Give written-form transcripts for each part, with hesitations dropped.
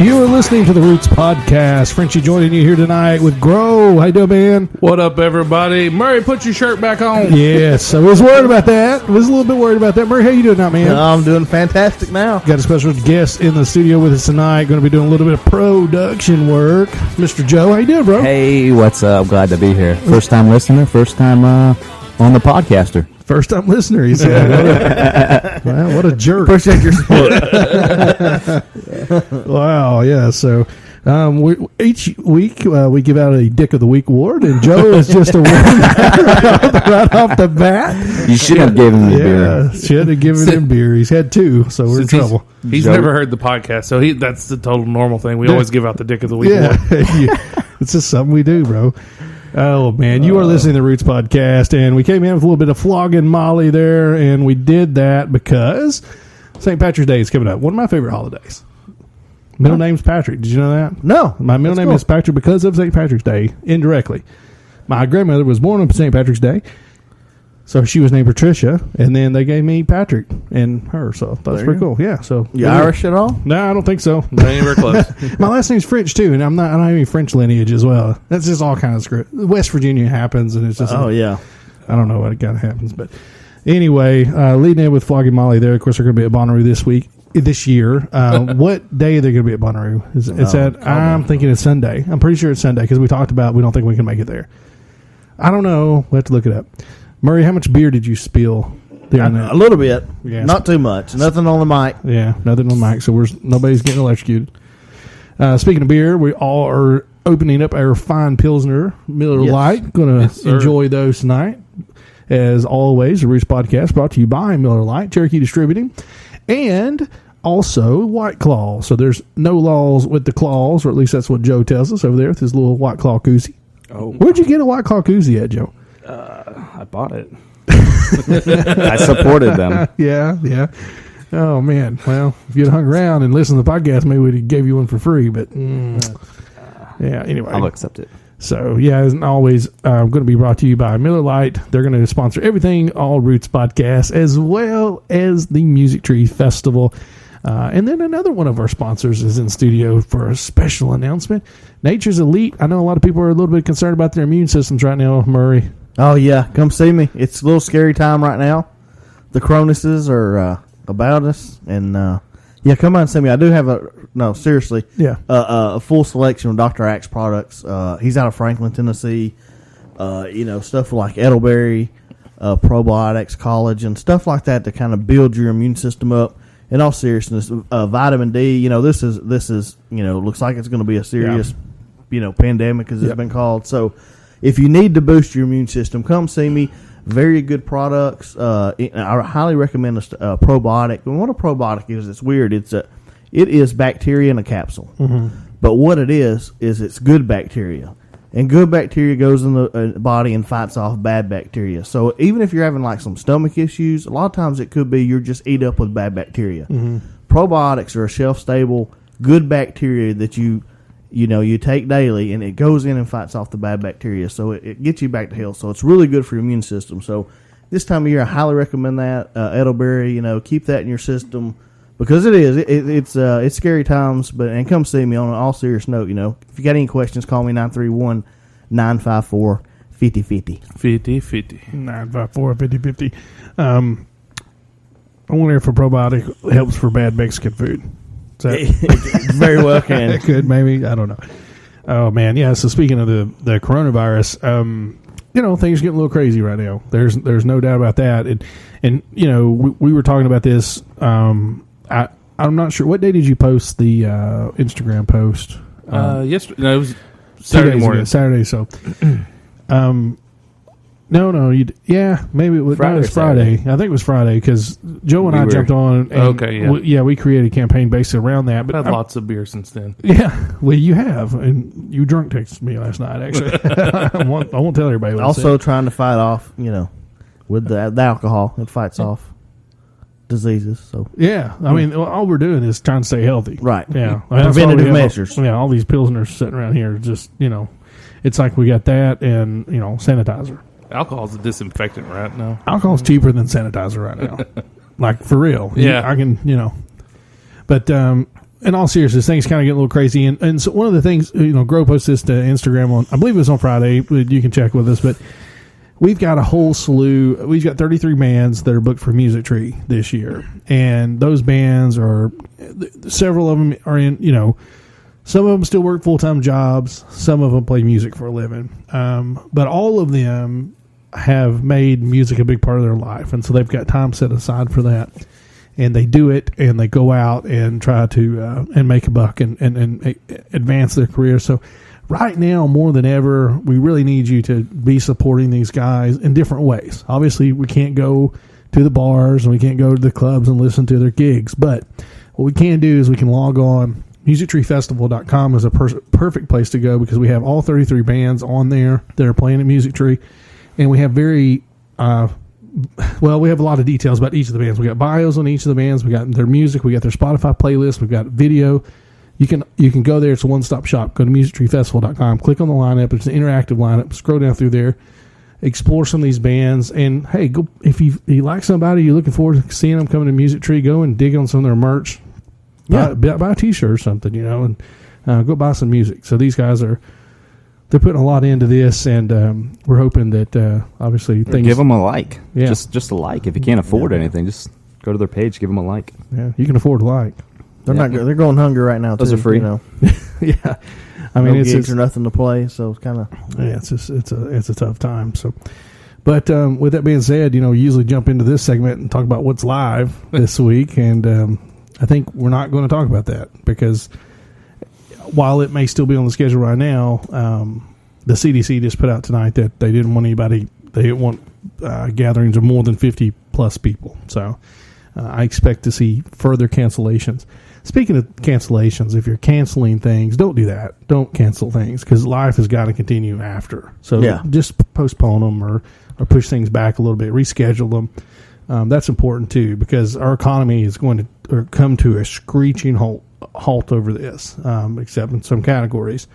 You are listening to the Roots Podcast. Frenchie joining you here tonight with Grow. How you doing, man? What up, everybody? Murray, put your shirt back on. Yes, I was worried about that. I was a little bit worried about that. Murray, how you doing now, man? I'm doing fantastic now. Got a special guest in the studio with us tonight. Going to be doing a little bit of production work. Mr. Joe, how you doing, bro? Hey, what's up? Glad to be here. First time listener, first time on the podcaster. First time listener, he said. Well, what a jerk. Appreciate your support. Wow, yeah. So each week we give out a Dick of the Week award, and Joe is just a winner right off the bat. You should have given me beer. Yeah, should have given him beer. He's had two, so we're in trouble. He's never heard the podcast, so that's the total normal thing. We always give out the Dick of the Week award. It's just something we do, bro. Oh, man, you are listening to the Roots Podcast, and we came in with a little bit of flogging Molly there, and we did that because St. Patrick's Day is coming up. One of my favorite holidays. Middle name's Patrick. Did you know that? No. My middle name is Patrick because of St. Patrick's Day, indirectly. My grandmother was born on St. Patrick's Day, so she was named Patricia, and then they gave me Patrick and her, so that's pretty cool. Yeah, so you Irish at all? No, I don't think so. Not anywhere close. My last name's French too, and I don't have any French lineage as well. That's just all kind of script. West Virginia happens, and it's just I don't know what kind of happens, but anyway, leading in with Flogging Molly there. Of course, they're going to be at Bonnaroo this year. What day are they going to be at Bonnaroo? I'm thinking it's Sunday. I'm pretty sure it's Sunday because we talked about we don't think we can make it there. I don't know. We have to look it up. Murray, how much beer did you spill during that? A little bit. Yeah. Not too much. Nothing on the mic. Yeah, nothing on the mic, so nobody's getting electrocuted. Speaking of beer, we all are opening up our fine Pilsner Miller Lite. Going to enjoy those tonight. As always, the Roots Podcast brought to you by Miller Lite, Cherokee Distributing, and also White Claw. So there's no laws with the claws, or at least that's what Joe tells us over there with his little White Claw koozie. Oh, where'd you get a White Claw koozie at, Joe? I bought it. I supported them. Yeah. Oh, man. Well, if you'd hung around and listened to the podcast, maybe we'd have gave you one for free. But, yeah, anyway. I'll accept it. So, yeah, as always, going to be brought to you by Miller Lite. They're going to sponsor everything, all Roots Podcasts, as well as the MusicTree Festival. And then another one of our sponsors is in studio for a special announcement. Nature's Elite. I know a lot of people are a little bit concerned about their immune systems right now, Murray. Oh, yeah. Come see me. It's a little scary time right now. The Cronuses are about us. And, come on and see me. I do have a full selection of Dr. Axe products. He's out of Franklin, Tennessee. Stuff like elderberry, probiotics, collagen, stuff like that to kind of build your immune system up. In all seriousness, vitamin D, this is looks like it's going to be a serious, pandemic as it's been called. So if you need to boost your immune system, come see me. Very good products. I highly recommend a probiotic. And what a probiotic is, it's weird. It is bacteria in a capsule. Mm-hmm. But what it is it's good bacteria. And good bacteria goes in the body and fights off bad bacteria. So even if you're having like some stomach issues, a lot of times it could be you're just eat up with bad bacteria. Mm-hmm. Probiotics are a shelf-stable, good bacteria that you take daily, and it goes in and fights off the bad bacteria. So it gets you back to health. So it's really good for your immune system. So this time of year, I highly recommend that. Elderberry, keep that in your system. Because it's scary times, and come see me on an all serious note. If you got any questions, call me 931-954-5050. 50-50. 954-5050. I wonder if a probiotic helps for bad Mexican food. Very well can. It could, maybe. I don't know. Oh, man. Yeah, so speaking of the coronavirus, things are getting a little crazy right now. There's no doubt about that. And we were talking about this. I'm not sure. What day did you post the Instagram post? Yesterday. No, it was Saturday morning. Saturday. So, no. Maybe it was Friday. No, it was Friday. I think it was Friday because Joe and I jumped on. And we created a campaign based around that. But I've had lots of beer since then. Yeah, well, you have, and you drunk texted me last night. Actually, I won't tell everybody. What also trying to fight off, with the alcohol, it fights off diseases. So yeah, I mean, all we're doing is trying to stay healthy. Right. Yeah. Preventative measures. All these Pilsners sitting around here, just it's like we got that and sanitizer. Alcohol's a disinfectant right now. Alcohol's cheaper than sanitizer right now. Like for real. Yeah. I can. But in all seriousness, things kind of get a little crazy. And so one of the things, Grow posted this to Instagram on, I believe it was on Friday, but you can check with us, but we've got a whole slew. We've got 33 bands that are booked for MusicTree this year. And those bands several of them are in, some of them still work full-time jobs. Some of them play music for a living. But all of them have made music a big part of their life. And so they've got time set aside for that. And they do it, and they go out and try to and make a buck and advance their career. So right now, more than ever, we really need you to be supporting these guys in different ways. Obviously, we can't go to the bars and we can't go to the clubs and listen to their gigs. But what we can do is we can log on. MusicTreeFestival.com is a perfect place to go because we have all 33 bands on there that are playing at MusicTree. And we have we have a lot of details about each of the bands. We got bios on each of the bands. We got their music. We got their Spotify playlist. We've got video. You can go there. It's a one-stop shop. Go to MusicTreeFestival.com. Click on the lineup. It's an interactive lineup. Scroll down through there. Explore some of these bands. And, hey, go if you like somebody, you're looking forward to seeing them coming to MusicTree, go and dig on some of their merch. Yeah. Buy a T-shirt or something, and go buy some music. So these guys they're putting a lot into this, and we're hoping that obviously things. Give them a like. Yeah. Just a like. If you can't afford anything, just go to their page, give them a like. Yeah, you can afford to like. They're going hungry right now. Those are free. Yeah, I mean it's gigs or nothing to play, so it's kind of it's a tough time. So, but with that being said, we usually jump into this segment and talk about what's live this week, and I think we're not going to talk about that because while it may still be on the schedule right now, the CDC just put out tonight that they didn't want gatherings of more than 50 plus people. So I expect to see further cancellations. Speaking of cancellations, if you're canceling things, don't do that. Don't cancel things because life has got to continue after. So just postpone them or push things back a little bit, reschedule them. That's important too because our economy is going to come to a screeching halt over this, except in some categories.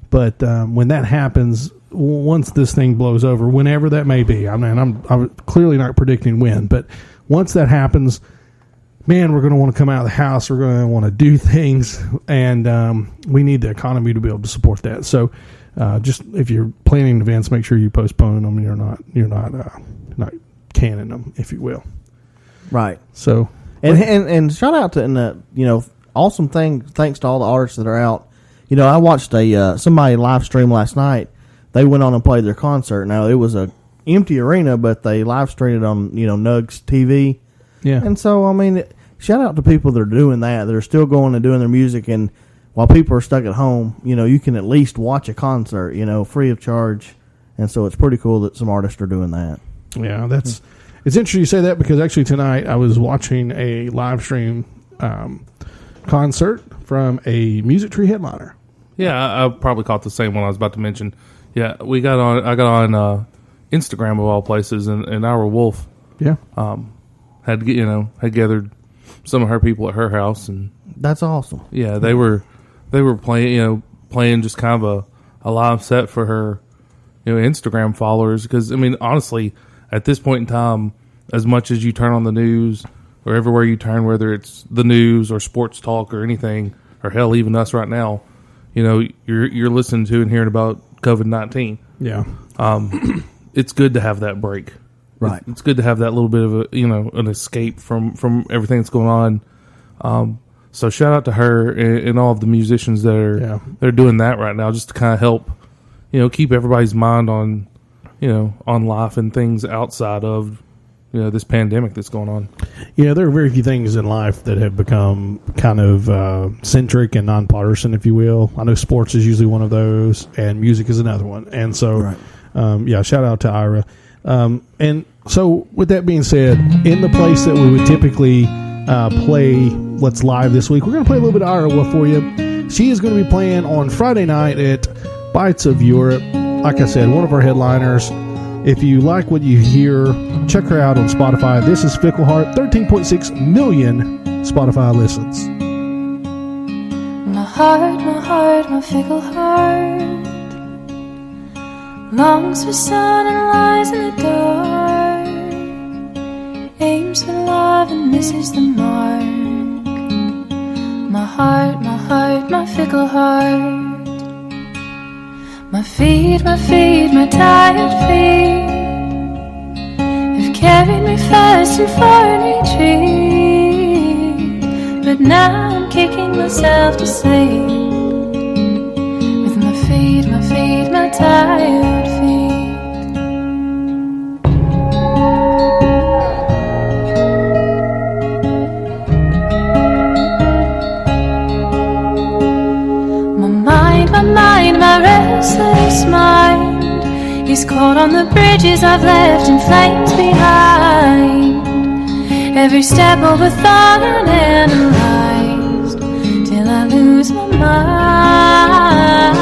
But when that happens, once this thing blows over, whenever that may be, I mean, I'm clearly not predicting when, but once that happens, man, we're going to want to come out of the house. We're going to want to do things, and we need the economy to be able to support that. So, just if you're planning events, make sure you postpone them. You're not canning them, if you will. Right. So, and shout out to awesome thing. Thanks to all the artists that are out. I watched somebody live stream last night. They went on and played their concert. Now it was a empty arena, but they live streamed it on Nugs TV. Yeah. And so shout out to people that are doing that. They're still going and doing their music, and while people are stuck at home, you can at least watch a concert, free of charge. And so it's pretty cool that some artists are doing that. Yeah, it's interesting you say that because actually tonight I was watching a live stream concert from a MusicTree headliner. Yeah, I probably caught the same one I was about to mention. Yeah, I got on Instagram of all places, and our Wolf, had gathered some of her people at her house, and that's awesome. Yeah, they were playing just kind of a live set for her, Instagram followers. Because honestly, at this point in time, as much as you turn on the news or everywhere you turn, whether it's the news or sports talk or anything, or hell, even us right now, you're listening to and hearing about COVID-19. Yeah. It's good to have that break. Right. It's good to have that little bit of an escape from everything that's going on. So shout out to her and all of the musicians that are doing that right now, just to kind of help, keep everybody's mind on, on life and things outside of, this pandemic that's going on. Yeah, there are very few things in life that have become kind of centric and nonpartisan, if you will. I know sports is usually one of those, and music is another one. And so, shout out to Ira. And so, with that being said, in the place that we would typically play what's live this week, we're going to play a little bit of Ira for you. She is going to be playing on Friday night at Bites of Europe. Like I said, one of our headliners. If you like what you hear, check her out on Spotify. This is Fickle Heart, 13.6 million Spotify listens. My heart, my fickle heart longs for sun and lies in the dark, aims for love and misses the mark. My heart, my heart, my fickle heart. My feet, my tired feet have carried me fast and far in retreat. But now I'm kicking myself to sleep with my feet, my tired feet. My restless mind is caught on the bridges I've left in flames behind. Every step overthought and analyzed till I lose my mind.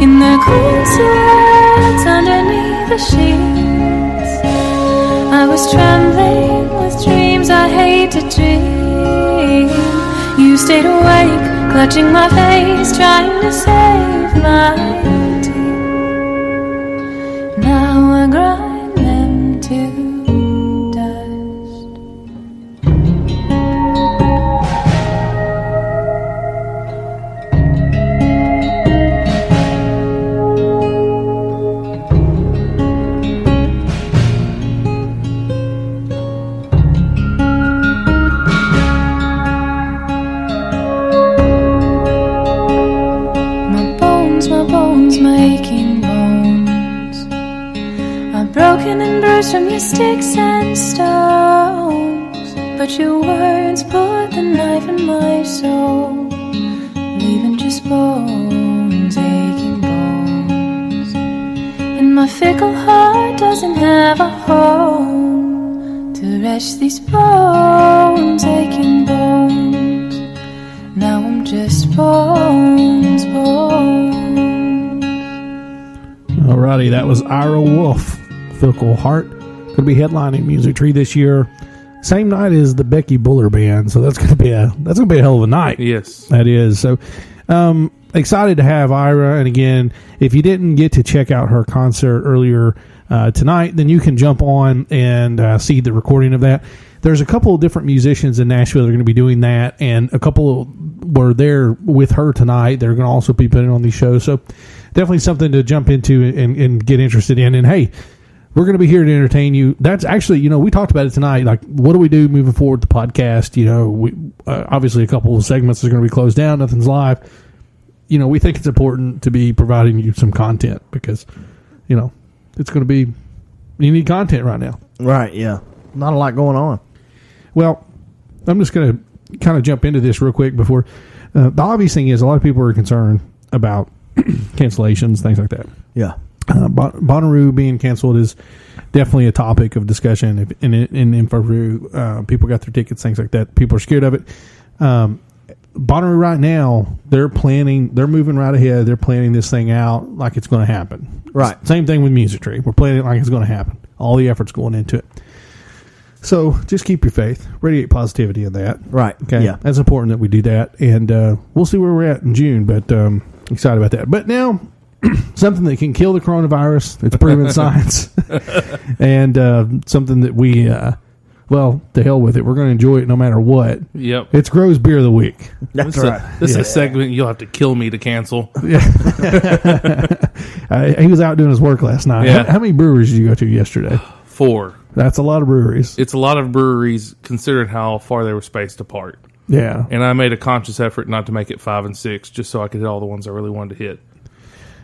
In the cool silhouettes underneath the sheets, I was trembling with dreams I hate to dream. You stayed awake, clutching my face, trying to save my teeth. Now I grind them to dust. Making bones, I'm broken and bruised from your sticks and stones, but your words put the knife in my soul, leaving just bones, aching bones. And my fickle heart doesn't have a home to rest these bones, aching bones. Now I'm just bones, bones. Alrighty, that was Ira Wolf, Fickle Heart. Going to be headlining MusicTree this year, same night as the Becky Buller Band. So that's going to be a hell of a night. Yes, that is. So excited to have Ira. And again, if you didn't get to check out her concert earlier tonight, then you can jump on and see the recording of that. There's a couple of different musicians in Nashville that are going to be doing that, and a couple were there with her tonight. They're going to also be putting on these shows. So definitely something to jump into and get interested in. And hey, we're going to be here to entertain you. That's actually, we talked about it tonight. Like, what do we do moving forward with the podcast? We obviously a couple of segments are going to be closed down. Nothing's live. We think it's important to be providing you some content because, it's going to be, you need content right now. Right, yeah. Not a lot going on. Well, I'm just going to kind of jump into this real quick before. The obvious thing is a lot of people are concerned about cancellations, things like that. Yeah. Bonnaroo being canceled is definitely a topic of discussion in InfoRoo. People got their tickets, things like that. People are scared of it. Bonnaroo right now, they're moving right ahead. They're planning this thing out like it's going to happen. Right. Same thing with MusicTree. We're planning it like it's going to happen. All the effort's going into it. So just keep your faith. Radiate positivity in that. Right. Okay. Yeah. That's important that we do that. And we'll see where we're at in June, but excited about that. But now, something that can kill the coronavirus. It's proven science. And something that we, to hell with it. We're going to enjoy it no matter what. Yep. It's Grove's Beer of the Week. That's right. This is a segment you'll have to kill me to cancel. Yeah. He was out doing his work last night. Yeah. How many breweries did you go to yesterday? 4. That's a lot of breweries. It's a lot of breweries considering how far they were spaced apart. Yeah. And I made a conscious effort not to make it 5 and 6 just so I could hit all the ones I really wanted to hit.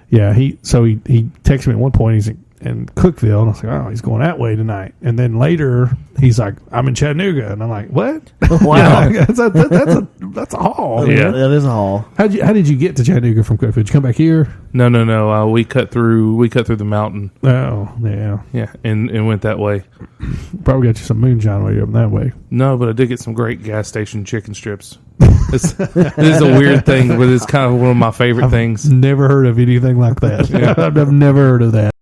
Yeah, he texted me at one point. He's in Cookeville, and I was like, "Oh, he's going that way tonight." And then later, he's like, "I'm in Chattanooga," and I'm like, "What? Wow, that's a haul." Yeah, that is a haul. How did you get to Chattanooga from Cookeville? Did you come back here? No. We cut through the mountain. Oh, yeah, yeah, and went that way. Probably got you some moonshine while you're up that way. No, but I did get some great gas station chicken strips. This is a weird thing, but it's kind of one of my favorite things. Never heard of anything like that. Yeah. I've never heard of that.